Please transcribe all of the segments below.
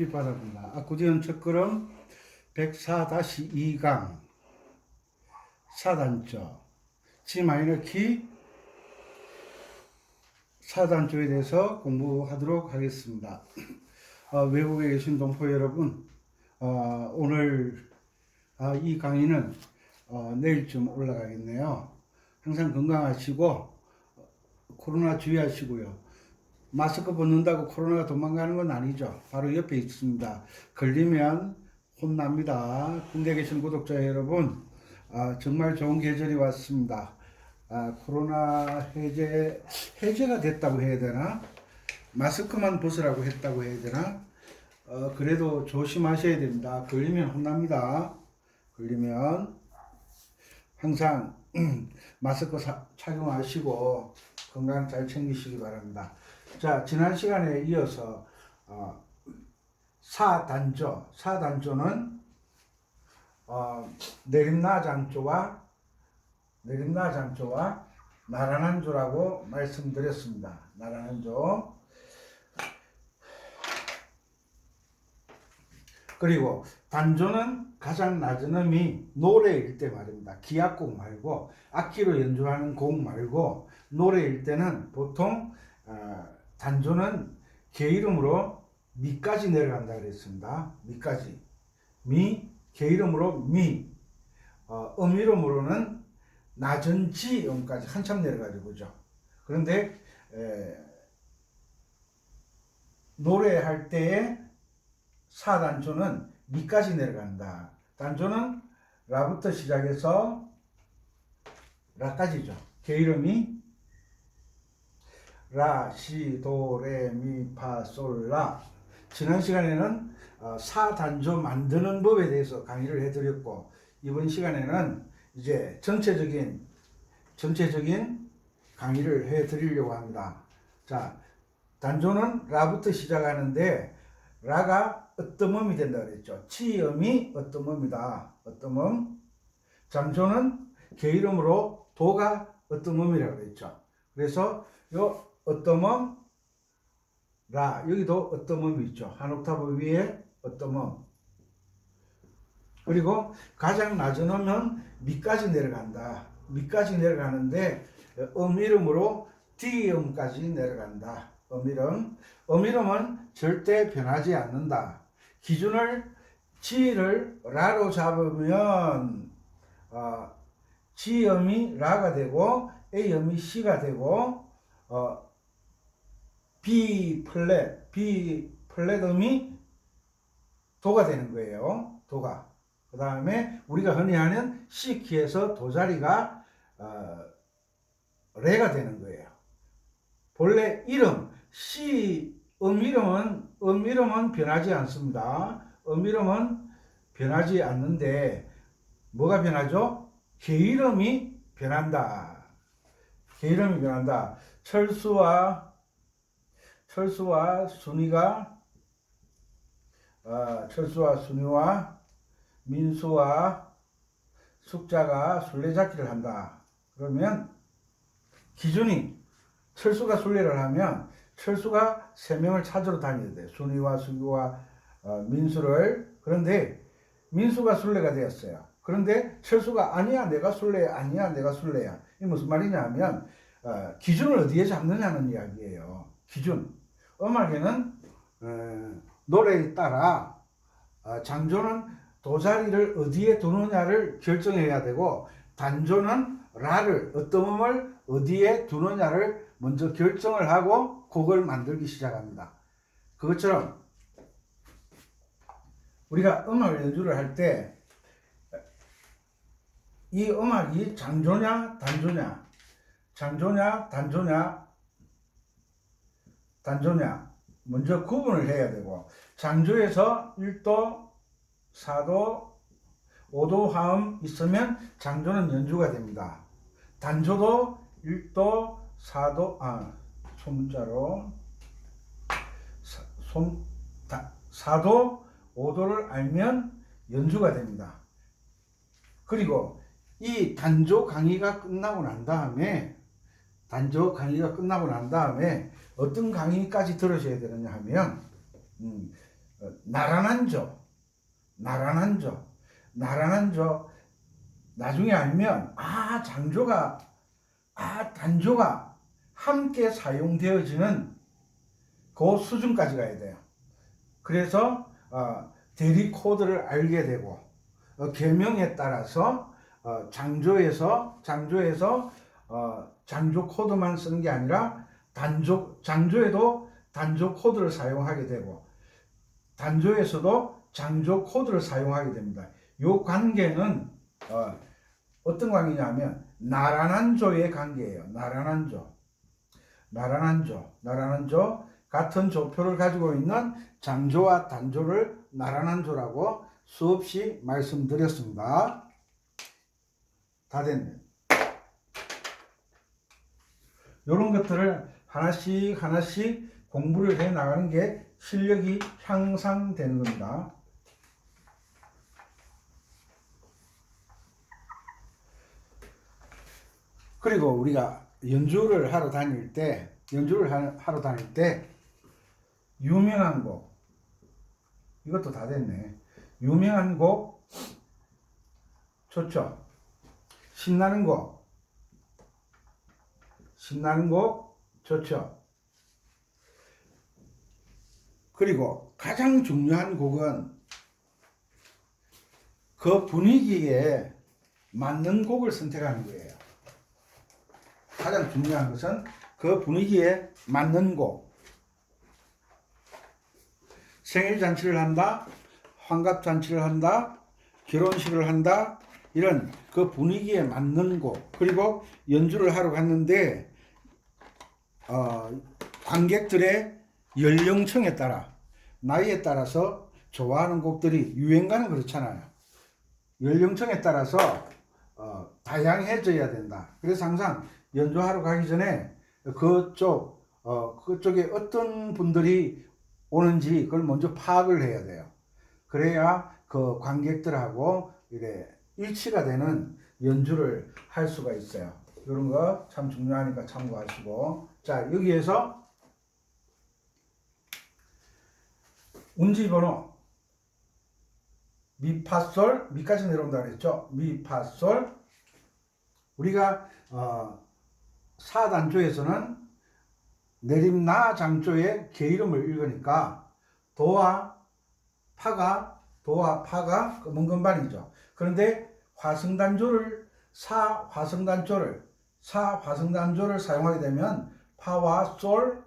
되시기 바랍니다. 압구지연 첫걸음 104-2강 사단조 G 마이너 키 사단조에 대해서 공부하도록 하겠습니다. 외국에 계신 동포 여러분, 오늘 이 강의는 내일쯤 올라가겠네요. 항상 건강하시고 코로나 주의하시고요. 마스크 벗는다고 코로나가 도망가는 건 아니죠. 바로 옆에 있습니다. 걸리면 혼납니다. 군대에 계신 구독자 여러분, 정말 좋은 계절이 왔습니다. 코로나 해제가 됐다고 해야 되나? 마스크만 벗으라고 했다고 해야 되나? 그래도 조심하셔야 됩니다. 걸리면 혼납니다. 걸리면 항상 마스크 착용하시고 건강 잘 챙기시기 바랍니다. 자, 지난 시간에 이어서 사단조는 내림나장조와 나란한조라고 말씀드렸습니다. 나란한조. 그리고 단조는 가장 낮은 음이 노래일 때 말입니다. 기악곡 말고 악기로 연주하는 곡 말고 노래일 때는 보통 단조는 개 이름으로 미까지 내려간다 그랬습니다. 미까지. 개 이름으로 미. 이름으로는 낮은 지 음까지 한참 내려가지고 그죠. 그런데 노래할 때에 사단조는 미까지 내려간다. 단조는 라부터 시작해서 라까지죠. 개 이름이 라, 시, 도, 레, 미, 파, 솔, 라. 지난 시간에는 사단조 만드는 법에 대해서 강의를 해드렸고, 이번 시간에는 이제 전체적인 강의를 해드리려고 합니다. 자, 단조는 라부터 시작하는데 라가 어떤 된다 그랬죠. 치음이 어떤 이다. 어떤 잠조는 개 이름으로 도가 어떤 이라고 그랬죠. 그래서 요 어떤 라 여기도 어떤 있죠. 한 옥타브 위에 어떤 그리고 가장 낮은 음은 미까지 내려간다. 미까지 내려가는데 이름으로 D음까지 내려간다. 이름은 절대 변하지 않는다. 기준을 G를 라로 잡으면 G음이 라가 되고 A음이 C가 되고 B 플랫 음이 도가 되는 거예요. 도가. 그 다음에 우리가 흔히 하는 C 키에서 도 자리가 레가 되는 거예요. 본래 이름 C 이름은 변하지 않습니다. 이름은 변하지 않는데 뭐가 변하죠? 개 이름이 변한다. 개 이름이 변한다. 철수와 순이와 민수와 숙자가 술래잡기를 한다. 그러면 기준이 철수가 술래를 하면 철수가 3명을 찾으러 다녀야 돼. 순이와 수기와 민수를. 그런데 민수가 술래가 되었어요. 그런데 철수가 아니야 내가 술래야. 이게 무슨 말이냐 하면 기준을 어디에 잡느냐는 이야기예요. 기준. 음악에는 노래에 따라 장조는 도자리를 어디에 두느냐를 결정해야 되고 단조는 라를 어떤 음을 어디에 두느냐를 먼저 결정을 하고 곡을 만들기 시작합니다. 그것처럼 우리가 음악 연주를 할 때 이 음악이 장조냐 단조냐 먼저 구분을 해야 되고 장조에서 1도, 4도, 5도 화음 있으면 장조는 연주가 됩니다. 단조도 1도, 4도, 소문자로 4도, 5도를 알면 연주가 됩니다. 그리고 이 단조 강의가 끝나고 난 다음에 어떤 강의까지 들으셔야 되느냐 하면 나란한 조, 나란한 조, 나란한 조. 나중에 알면 장조가 단조가 함께 사용되어지는 그 수준까지 가야 돼요. 그래서 대리 코드를 알게 되고 계명에 따라서 장조에서 장조 코드만 쓰는 게 아니라 장조에도 단조 코드를 사용하게 되고 단조에서도 장조 코드를 사용하게 됩니다. 이 관계는 어떤 관계냐면 나란한 조의 관계예요. 나란한 조. 같은 조표를 가지고 있는 장조와 단조를 나란한 조라고 수없이 말씀드렸습니다. 다 됐네. 이런 것들을 하나씩 공부를 해 나가는 게 실력이 향상되는 겁니다. 그리고 우리가 연주를 하러 다닐 때 유명한 곡, 이것도 다 됐네. 유명한 곡 좋죠. 신나는 곡 좋죠. 그리고 가장 중요한 곡은 그 분위기에 맞는 곡을 선택하는 거예요. 가장 중요한 것은 그 분위기에 맞는 곡. 생일잔치를 한다, 환갑잔치를 한다, 결혼식을 한다, 이런 그 분위기에 맞는 곡. 그리고 연주를 하러 갔는데 관객들의 연령층에 따라, 나이에 따라서 좋아하는 곡들이 유행가는 그렇잖아요. 연령층에 따라서 다양해져야 된다. 그래서 항상 연주하러 가기 전에 그쪽에 어떤 분들이 오는지 그걸 먼저 파악을 해야 돼요. 그래야 그 관객들하고 이래 일치가 되는 연주를 할 수가 있어요. 이런 거 참 중요하니까 참고하시고. 자, 여기에서 운지번호 미파솔, 미까지 내려온다고 했죠. 미파솔. 우리가 사단조에서는 내림나 장조의 계이름을 읽으니까 도와 파가 금은건반이죠. 그런데 사화성단조를 사용하게 되면 파와 솔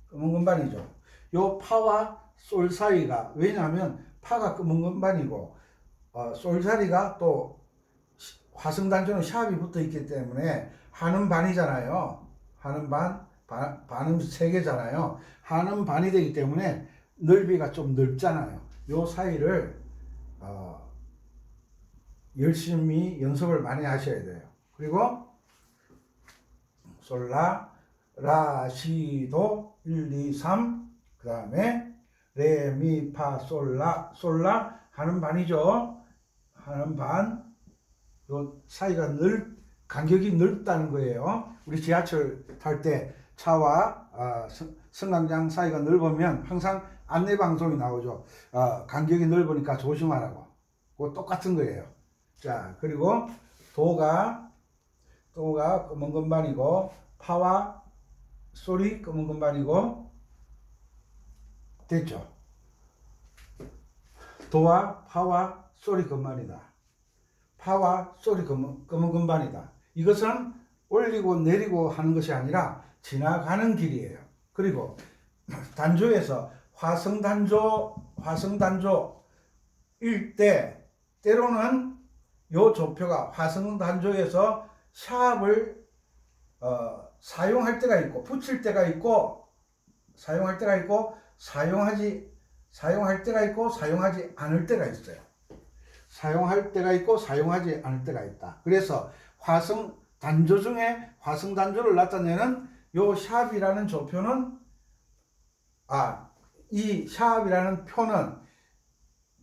금은건반이죠. 요 파와 솔 사이가, 왜냐하면 파가 금은건반이고 솔 자리가 또 화성단조는 샵이 붙어 있기 때문에 하는 반이잖아요. 하는 반은 세 개잖아요. 하는 반이 되기 때문에 넓이가 좀 넓잖아요. 요 사이를 열심히 연습을 많이 하셔야 돼요. 그리고 솔라, 라, 시, 도 1, 2, 3, 그 다음에 레, 미, 파, 솔라 하는 반이죠. 하는 반. 요 사이가 간격이 넓다는 거예요. 우리 지하철 탈 때 차와 승강장 사이가 넓으면 항상 안내방송이 나오죠. 간격이 넓으니까 조심하라고. 그거 똑같은 거예요. 자, 그리고 도가 검은 건반이고 파와 솔이 검은 건반이고 됐죠. 도와 파와 솔이 건반이다. 파와 솔이 검은 건반이다. 이것은 올리고 내리고 하는 것이 아니라 지나가는 길이에요. 그리고 단조에서 화성단조일 때 때로는 요 조표가 화성단조에서 샵을 사용할 때가 있고 붙일 때가 있고 사용할 때가 있고 사용하지 않을 때가 있어요. 사용할 때가 있고 사용하지 않을 때가 있다. 그래서 단조 중에 화성단조를 나타내는 요 샵이라는 조표는 이 샵이라는 표는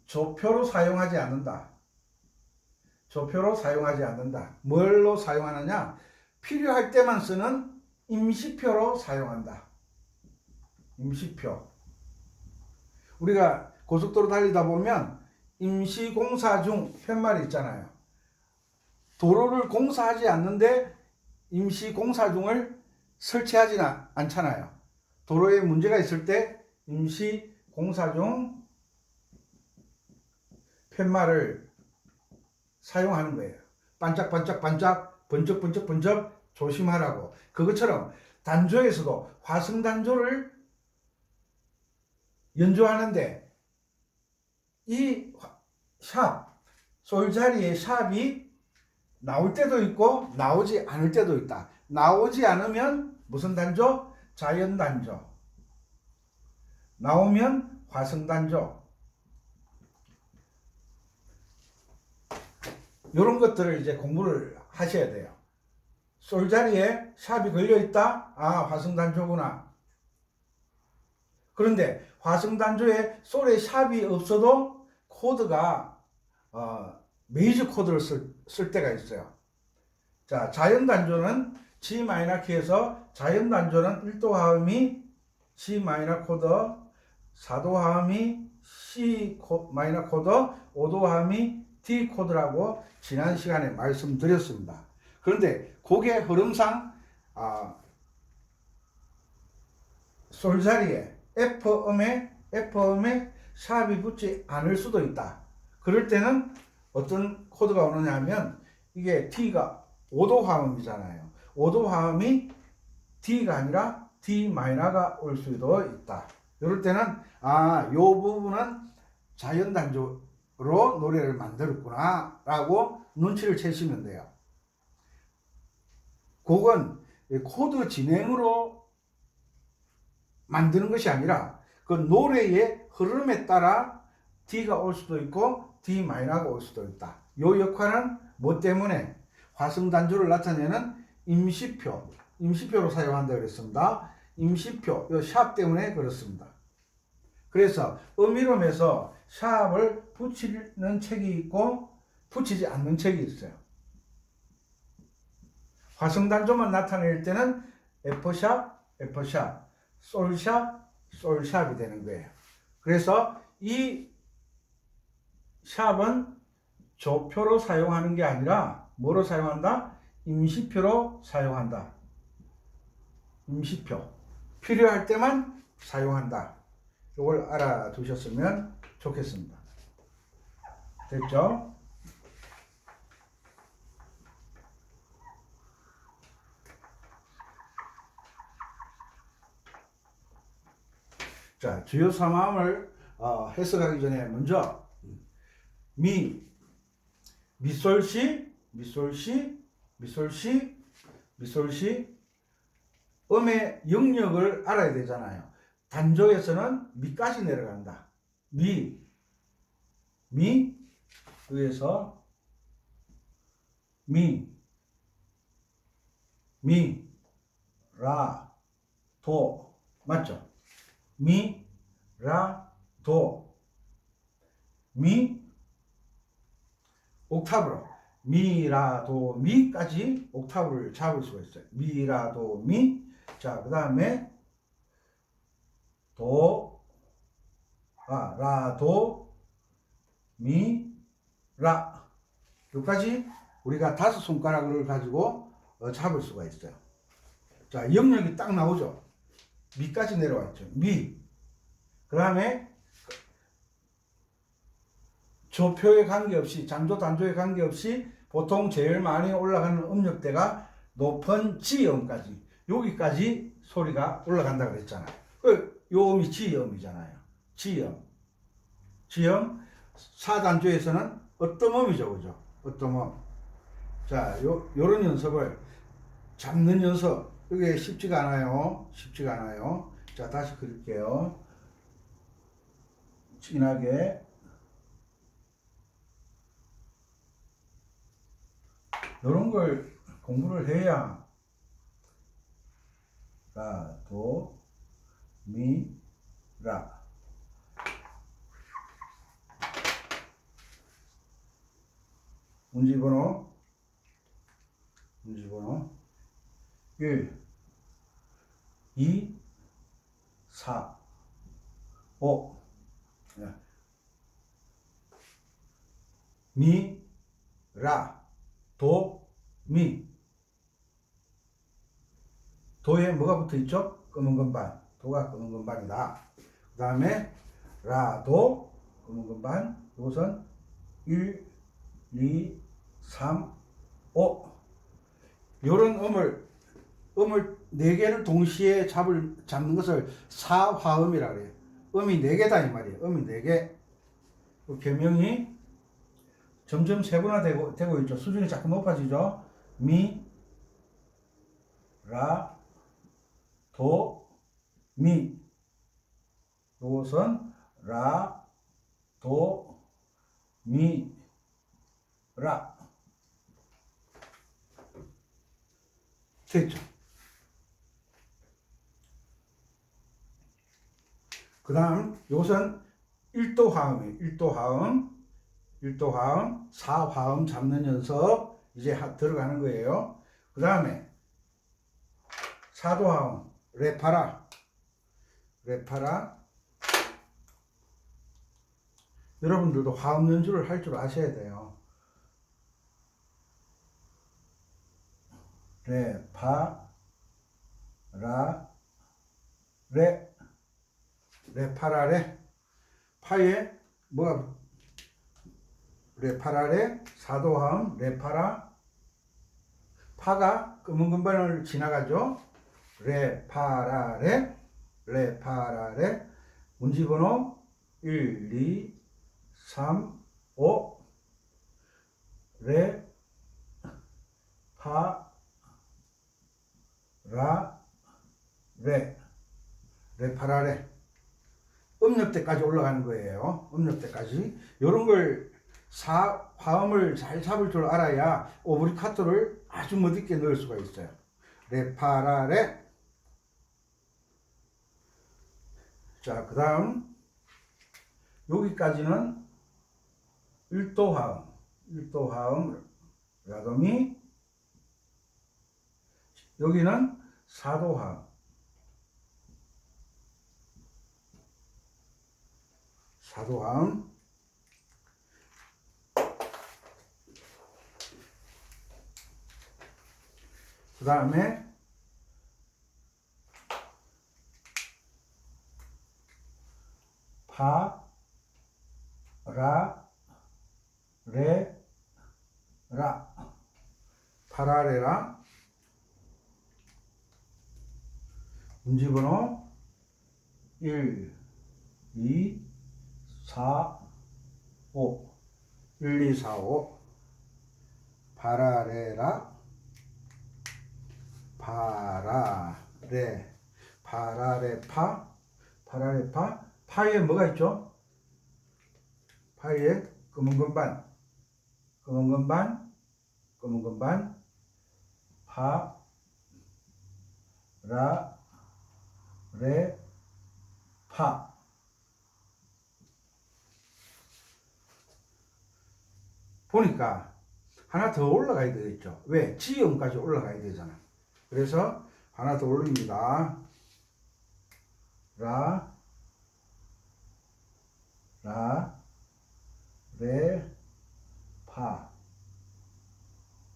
조표로 사용하지 않는다. 뭘로 사용하느냐? 필요할 때만 쓰는 임시표로 사용한다. 임시표. 우리가 고속도로 달리다 보면 임시공사 중 팻말이 있잖아요. 도로를 공사하지 않는데 임시공사 중을 설치하지 않잖아요. 도로에 문제가 있을 때 임시공사 중 팻말을 사용하는 거예요. 반짝반짝반짝, 번쩍번쩍번쩍 조심하라고. 그것처럼 단조에서도 화성단조를 연주하는데 이 샵, 솔자리의 샵이 나올 때도 있고 나오지 않을 때도 있다. 나오지 않으면 무슨 단조? 자연단조. 나오면 화성단조. 이런 것들을 이제 공부를 하셔야 돼요. 솔자리에 샵이 걸려있다? 아, 화성단조구나. 그런데 화성단조에 솔에 샵이 없어도 코드가 메이저 코드를 쓸 때가 있어요. 자, 자연단조는 G 마이너 키에서 자연단조는 1도 화음이 G 마이너 코드, 4도 화음이 C 마이너 코드, 5도 화음이 D 코드라고 지난 시간에 말씀드렸습니다. 그런데 곡의 흐름상 솔자리에 F음에 샵이 붙지 않을 수도 있다. 그럴 때는 어떤 코드가 오느냐 하면 이게 T가 5도 화음이잖아요. 5도 화음이 D가 아니라 D 마이너가 올 수도 있다. 이럴 때는 요 부분은 자연단조로 노래를 만들었구나 라고 눈치를 채시면 돼요. 곡은 코드 진행으로 만드는 것이 아니라 그 노래의 흐름에 따라 D가 올 수도 있고 D 마이너가 올 수도 있다. 요 역할은 뭐 때문에? 화성단조를 나타내는 임시표로 사용한다고 그랬습니다. 임시표, 요 샵 때문에 그렇습니다. 그래서 음이름에서 샵을 붙이는 책이 있고 붙이지 않는 책이 있어요. 화성단조만 나타낼 때는 F샵, 솔샵, 솔샵이 되는 거예요. 그래서 이 샵은 조표로 사용하는 게 아니라 뭐로 사용한다? 임시표로 사용한다. 임시표. 필요할 때만 사용한다. 이걸 알아두셨으면 좋겠습니다. 됐죠? 자, 주요 3함을 해석하기 전에 먼저 미솔시 음의 영역을 알아야 되잖아요. 단조에서는 미까지 내려간다. 위에서 라, 도 맞죠? 라, 도 옥타브로 라, 도, 미까지 옥타브를 잡을 수가 있어요. 라, 도, 미. 자, 그 다음에 라, 도, 미, 라. 여기까지 우리가 5손가락을 가지고 잡을 수가 있어요. 자, 영역이 딱 나오죠. 미까지 내려왔죠. 그 다음에 조표에 관계없이, 장조, 단조에 관계없이 보통 제일 많이 올라가는 음역대가 높은 G음까지, 여기까지 소리가 올라간다고 그랬잖아요. 요 음이 G음이잖아요. G음. 4단조에서는 어떤 그죠? 어떤 자, 요런 연습을 잡는 연습. 이게 쉽지가 않아요. 자, 다시 그릴게요. 진하게. 이런 걸 공부를 해야 라, 도, 미, 라. 문제번호 1, 2, 4, 5. 미, 라, 도, 미. 도에 뭐가 붙어 있죠? 검은 건반. 도가 검은 건반이다. 그 다음에 라, 도, 검은 건반. 이것은 1, 2, 3, 5. 이런 음을 4개를 동시에 잡는 것을 사화음이라 그래요. 음이 4개다 이 말이에요. 음이 4개. 그 개명이 점점 세분화되고 있죠. 수준이 자꾸 높아지죠. 미, 라, 도, 미. 이것은 라, 도, 미, 라. 됐죠? 그 다음 이것은 1도 화음이에요. 1도 화음, 1도 화음, 4화음 잡는 연습 이제 들어가는 거예요. 그 다음에 4도 화음, 레파라. 레파라. 여러분들도 화음 연주를 할 줄 아셔야 돼요. 레, 파, 라, 레. 레파라레. 파에 뭐가 레파라레. 4도 화음 레파라. 파가 검은 건반을 지나가죠. 레파라레. 레파라레. 문지번호 1, 2, 3, 5. 레, 파, 라, 레. 레파라레. 음역대까지 올라가는 거예요. 음역대까지. 이런 걸 화음을 잘 잡을 줄 알아야 오브리카토를 아주 멋있게 넣을 수가 있어요. 레파라레. 자, 그 다음 여기까지는 1도 화음. 1도 화음 라도미. 여기는 4도 화음. 4도 화음. 그 다음에 파, 라, 레, 라. 파라레라. 문지번호 1, 2, 4, 5. 1, 2, 4, 5. 파라레라. 파라레. 파라레파. 파라레파. 파에 뭐가 있죠? 파에 검은 건반. 검은 건반. 검은 건반. 파, 라, 레, 파. 보니까 하나 더 올라가야 되겠죠. 왜? 지음까지 올라가야 되잖아. 그래서 하나 더 올립니다. 라, 레, 파,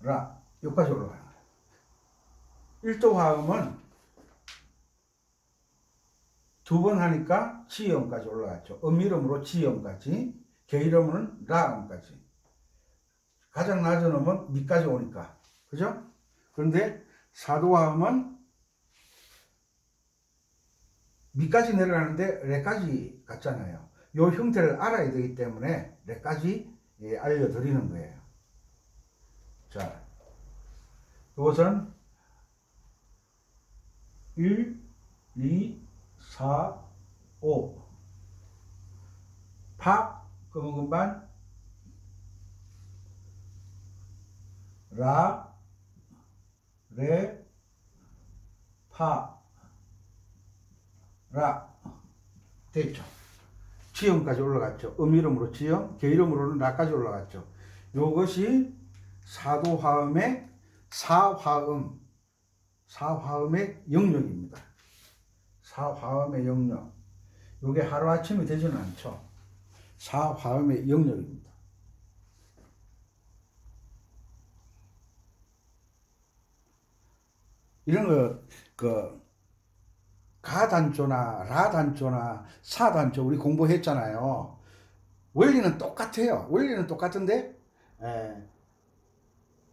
라. 여기까지 올라가요. 1도 화음은 2번 하니까 지음까지 올라갔죠. 이름으로 지음까지. 개이름으로는 라음까지. 가장 낮은 음은 미까지 오니까. 그죠? 그런데 4도 화음은 미까지 내려가는데 레까지 갔잖아요. 이 형태를 알아야 되기 때문에 레까지 알려드리는 거예요. 자, 이것은 1, 2, 4, 5. 파, 검은 건반. 라, 레, 파, 라. 됐죠. 지음까지 올라갔죠. 이름으로 지음, 개 이름으로는 라까지 올라갔죠. 이것이 4도 화음의 4화음의 영역입니다. 4화음의 영역. 이게 하루아침에 되지는 않죠. 4화음의 영역입니다. 이런 그 가단조나 라단조나 사단조 우리 공부했잖아요. 원리는 똑같아요. 원리는 똑같은데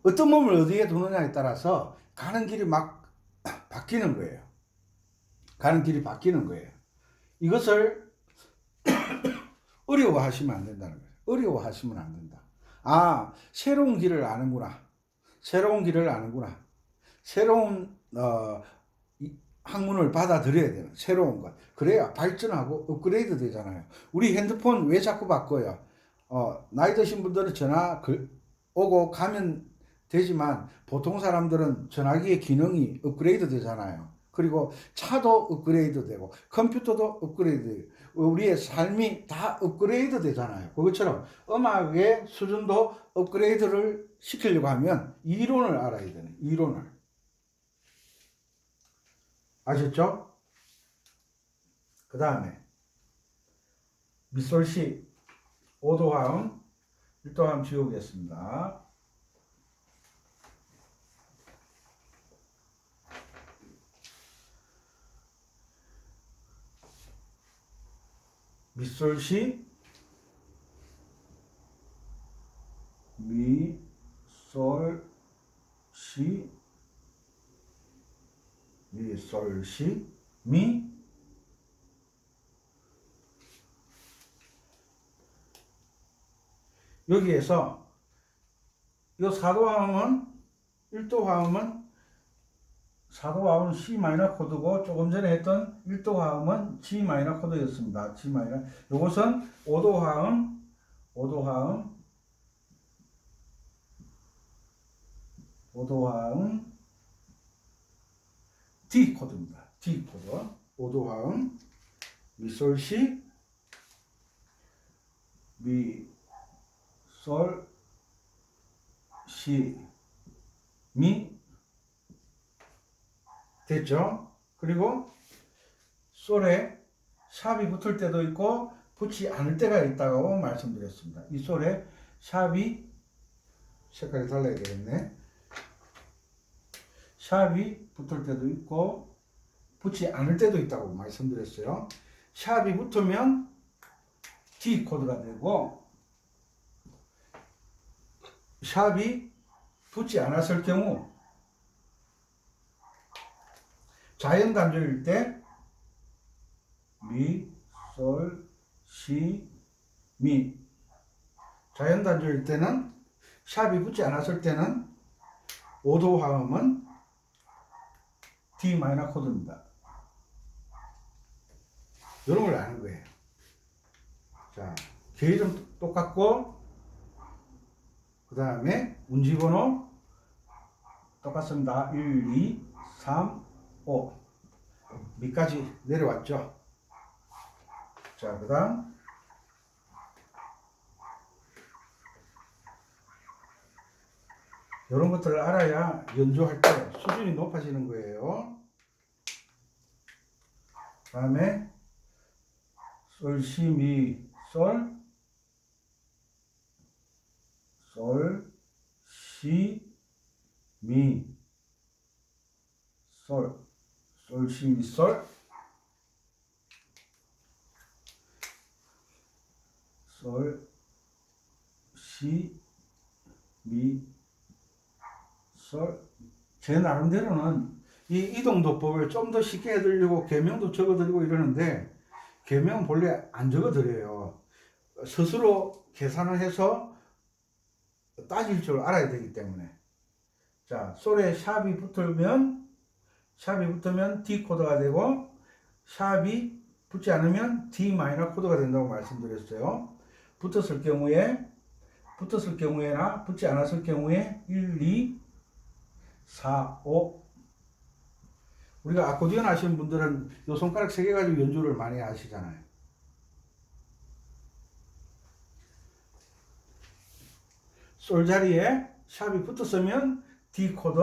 어떤 몸을 어디에 두느냐에 따라서 가는 길이 막 바뀌는 거예요. 가는 길이 바뀌는 거예요. 이것을 어려워하시면 안 된다는 거예요. 어려워하시면 안 된다. 아, 새로운 길을 아는구나. 새로운 길을 아는구나. 새로운 학문을 받아들여야 되는 새로운 것. 그래야 발전하고 업그레이드 되잖아요. 우리 핸드폰 왜 자꾸 바꿔요? 나이 드신 분들은 전화 오고 가면 되지만 보통 사람들은 전화기의 기능이 업그레이드 되잖아요. 그리고 차도 업그레이드 되고 컴퓨터도 업그레이드 되고 우리의 삶이 다 업그레이드 되잖아요. 그것처럼 음악의 수준도 업그레이드를 시키려고 하면 이론을 알아야 되는 이론을. 아셨죠? 그 다음에 밑솔시 5도화음 1도화음 지우겠습니다. 밑솔시 미솔시 미솔시 미 여기에서 이 4도화음은 1도화음은 4도화음은 C 마이너 코드고 조금 전에 했던 1도화음은 G 마이너 코드였습니다. G 마이너. 이것은 5도화음 D 코드입니다. D 코드. 5도화음 미솔시 미솔시 미 됐죠? 그리고 솔에 샵이 붙을 때도 있고 붙지 않을 때가 있다고 말씀드렸습니다. 이 솔에 샵이 색깔이 달라야 되겠네. 샵이 붙을 때도 있고 붙지 않을 때도 있다고 말씀드렸어요. 샵이 붙으면 D 코드가 되고 샵이 붙지 않았을 경우 자연 단조일 때 미, 솔, 시, 미. 자연 단조일 때는 샵이 붙지 않았을 때는 5도 화음은 D 마이너 코드입니다. 이런 걸 아는 거예요. 자, 계일은 똑같고 그 다음에 운지번호 똑같습니다. 1, 2, 3, 5 밑까지 내려왔죠. 자, 그 다음 이런 것들을 알아야 연주할 때 수준이 높아지는 거예요. 그 다음에 솔, 시, 미, 솔, 솔, 시, 미, 솔, 솔, 시, 미, 솔, 솔, 시, 미, 솔. 제 나름대로는 이 이동도법을 좀 더 쉽게 해드리려고 계명도 적어드리고 이러는데 계명은 본래 안 적어드려요. 스스로 계산을 해서 따질 줄 알아야 되기 때문에. 자, 솔에 샵이 붙으면 D 코드가 되고 샵이 붙지 않으면 D 마이너 코드가 된다고 말씀드렸어요. 붙었을 경우에나 붙지 않았을 경우에 1, 2, 4, 5. 우리가 아코디언 하시는 분들은 요 손가락 3개 가지고 연주를 많이 하시잖아요. 솔 자리에 샵이 붙었으면 D 코드,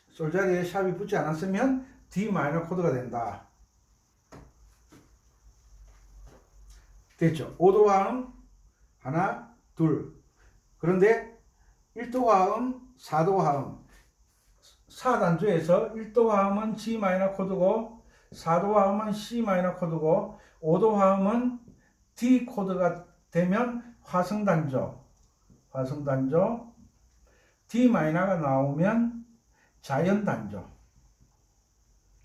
솔 자리에 샵이 붙지 않았으면 D 마이너 코드가 된다. 됐죠? 5도 화음 하나, 둘. 그런데 1도 화음, 4도 화음. 4단조에서 1도 화음은 G 마이너 코드고 4도 화음은 C 마이너 코드고 5도 화음은 D 코드가 되면 화성단조 D 마이너가 나오면 자연단조.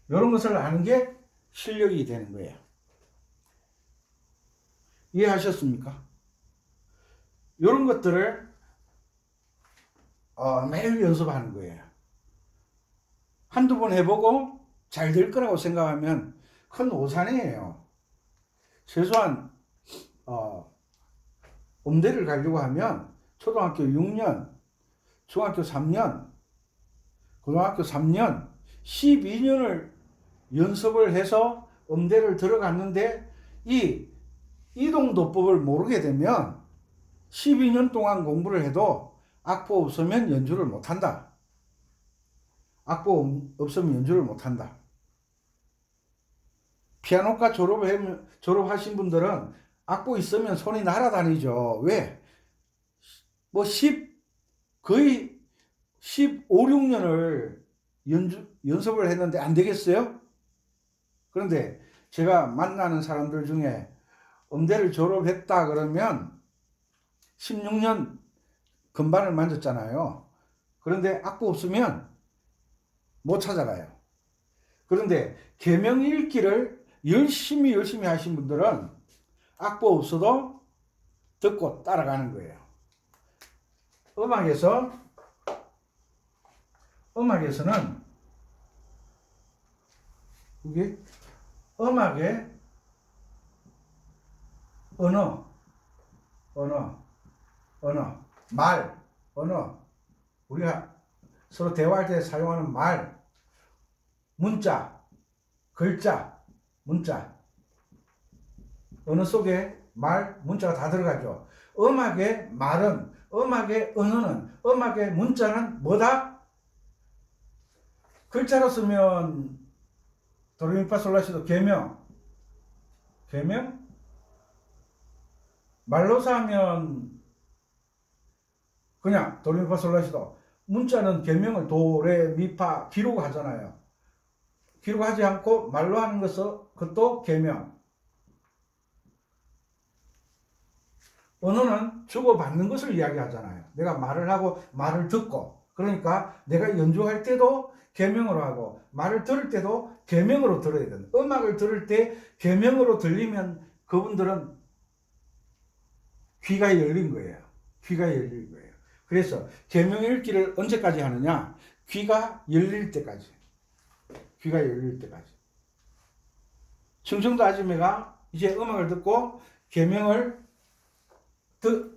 이런 것을 아는 게 실력이 되는 거예요. 이해하셨습니까? 이런 것들을 매일 연습하는 거예요. 한두 번 해보고 잘 될 거라고 생각하면 큰 오산이에요. 최소한 음대를 가려고 하면 초등학교 6년, 중학교 3년, 고등학교 3년, 12년을 연습을 해서 음대를 들어갔는데 이 이동도법을 모르게 되면 12년 동안 공부를 해도 악보 없으면 연주를 못한다. 악보 없으면 연주를 못한다. 피아노과 졸업하신 분들은 악보 있으면 손이 날아다니죠. 왜? 거의 15, 16년을 연습을 했는데 안 되겠어요? 그런데 제가 만나는 사람들 중에 음대를 졸업했다 그러면 16년 건반을 만졌잖아요. 그런데 악보 없으면 못 찾아가요. 그런데 계명 읽기를 열심히 하신 분들은 악보 없어도 듣고 따라가는 거예요. 음악에서는 이게 음악의 언어, 우리가 서로 대화할 때 사용하는 말, 문자, 글자, 문자, 언어 속에 말, 문자가 다 들어가죠. 음악의 말은, 음악의 언어는, 음악의 문자는 뭐다? 글자로 쓰면 도레미파솔라시도 계명, 말로서 하면 그냥 도레미파솔라시도. 문자는 계명을 도레미파 기록하잖아요. 기록하지 않고 말로 하는 그것도 계명. 언어는 주고받는 것을 이야기하잖아요. 내가 말을 하고 말을 듣고, 그러니까 내가 연주할 때도 계명으로 하고 말을 들을 때도 계명으로 들어야 된다. 음악을 들을 때 계명으로 들리면 그분들은 귀가 열린 거예요. 그래서 계명 읽기를 언제까지 하느냐? 귀가 열릴 때까지. 충청도 아줌매가 이제 음악을 듣고 계명을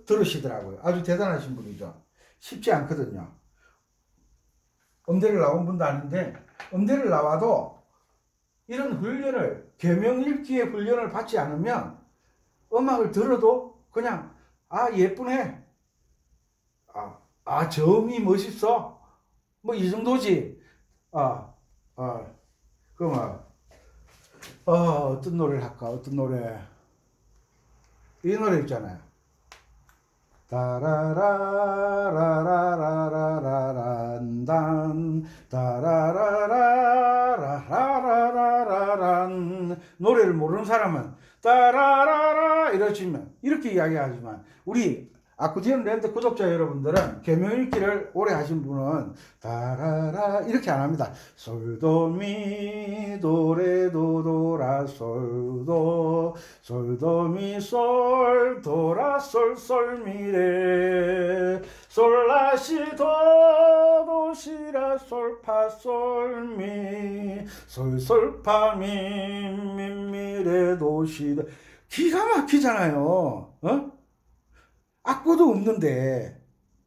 들으시더라고요. 아주 대단하신 분이죠. 쉽지 않거든요. 음대를 나온 분도 아닌데, 음대를 나와도 이런 훈련을, 계명 읽기의 훈련을 받지 않으면 음악을 들어도 그냥 예쁘네, 저음이 멋있어, 뭐 이 정도지. 어떤 노래를 할까? 어떤 노래? 이 노래 있잖아요. 따라라라라라라란단 따라라라라라라란. 노래를 모르는 사람은 따라라라 이렇게 이야기하지만 우리 아쿠디언 랜드 구독자 여러분들은 계명 읽기를 오래 하신 분은 따라라 이렇게 안 합니다. 솔도미 도레도 도라 솔도 솔도미 솔 도라 솔 솔미레 솔라시 도도시라 솔파 솔미 솔솔파 미미미레 도시다. 기가 막히잖아요. 악보도 없는데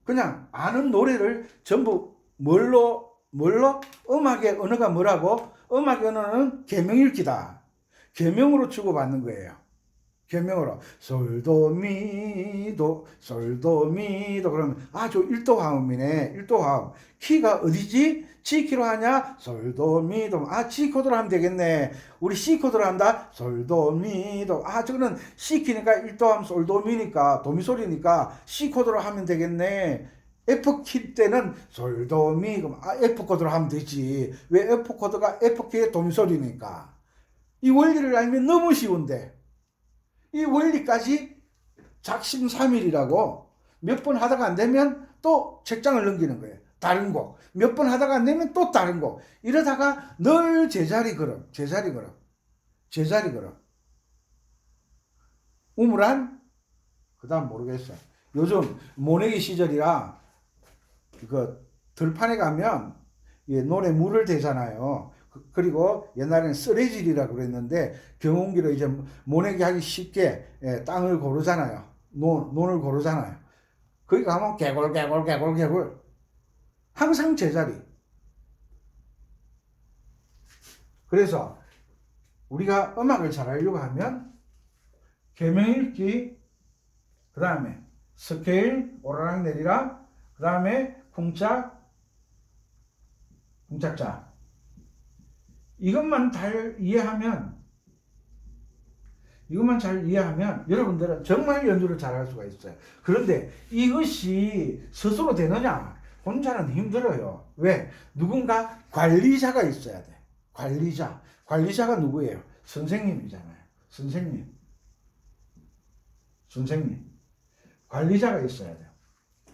그냥 아는 노래를 전부 뭘로 음악의 언어가 뭐라고? 음악의 언어는 계명 읽기다. 계명으로 주고받는 거예요. 계명으로 솔도미도 그러면 저 1도 화음이네. 1도 화음. 키가 어디지? G 키로 하냐? 솔도미도. G 코드로 하면 되겠네. 우리 C 코드로 한다. 솔도미도. 저거는 C 키니까 1도 화음 솔도미니까 도미소리니까 C 코드로 하면 되겠네. F키 때는 솔도미 그럼 F 코드로 하면 되지. 왜 F 코드가 F키의 도미솔이니까. 이 원리를 알면 너무 쉬운데 이 원리까지 작심삼일이라고 몇 번 하다가 안 되면 또 책장을 넘기는 거예요. 다른 곡. 몇 번 하다가 안 되면 또 다른 곡. 이러다가 늘 제자리 걸음. 우물안? 그 다음 모르겠어. 요즘 모내기 시절이라 그 들판에 가면 노래 물을 대잖아요. 그리고 옛날에는 쓰레질이라고 그랬는데 경운기로 이제 모내기 하기 쉽게 땅을 고르잖아요. 논을 고르잖아요. 거기 가면 개골 항상 제자리. 그래서 우리가 음악을 잘하려고 하면 개명읽기, 그 다음에 스케일 오르락 내리락, 그 다음에 궁짝자 이것만 잘 이해하면 여러분들은 정말 연주를 잘할 수가 있어요. 그런데 이것이 스스로 되느냐? 혼자는 힘들어요. 왜? 누군가 관리자가 있어야 돼. 관리자가 누구예요? 선생님이잖아요. 선생님. 관리자가 있어야 돼요.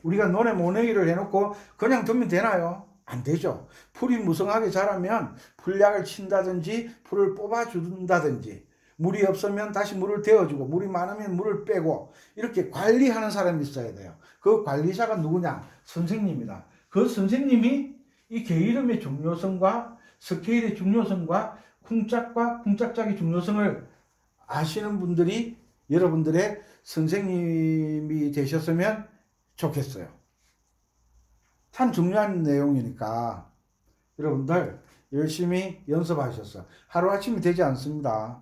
우리가 노래 모내기를 해놓고 그냥 두면 되나요? 안 되죠. 풀이 무성하게 자라면 풀약을 친다든지 풀을 뽑아준다든지 물이 없으면 다시 물을 데워주고 물이 많으면 물을 빼고 이렇게 관리하는 사람이 있어야 돼요. 그 관리자가 누구냐? 선생님이다. 그 선생님이 이 게이름의 중요성과 스케일의 중요성과 쿵짝과 쿵짝짝의 중요성을 아시는 분들이 여러분들의 선생님이 되셨으면 좋겠어요. 참 중요한 내용이니까 여러분들 열심히 연습하셔서 하루아침이 되지 않습니다.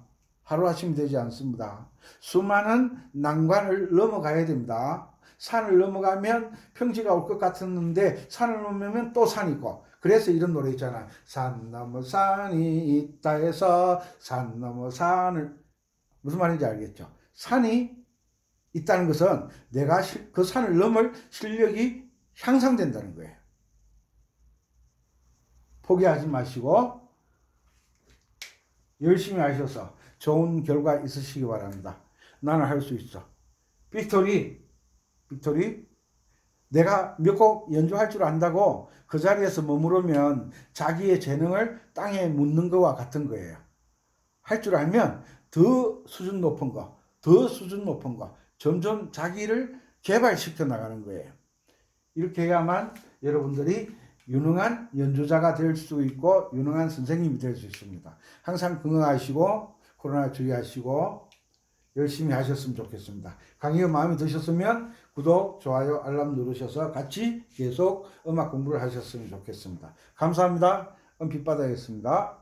수많은 난관을 넘어가야 됩니다. 산을 넘어가면 평지가 올 것 같았는데 산을 넘으면 또 산이 있고 그래서 이런 노래 있잖아. 산 넘어 산이 있다 해서 산 넘어 산을 무슨 말인지 알겠죠? 산이 있다는 것은 내가 그 산을 넘을 실력이 향상된다는 거예요. 포기하지 마시고 열심히 하셔서 좋은 결과 있으시기 바랍니다. 나는 할 수 있어. 빅토리 내가 몇 곡 연주할 줄 안다고 그 자리에서 머무르면 자기의 재능을 땅에 묻는 것과 같은 거예요. 할 줄 알면 더 수준 높은 거 점점 자기를 개발시켜 나가는 거예요. 이렇게 해야만 여러분들이 유능한 연주자가 될 수 있고 유능한 선생님이 될 수 있습니다. 항상 건강하시고 코로나 주의하시고 열심히 하셨으면 좋겠습니다. 강의가 마음에 드셨으면 구독, 좋아요, 알람 누르셔서 같이 계속 음악 공부를 하셨으면 좋겠습니다. 감사합니다. 은빛바다였습니다.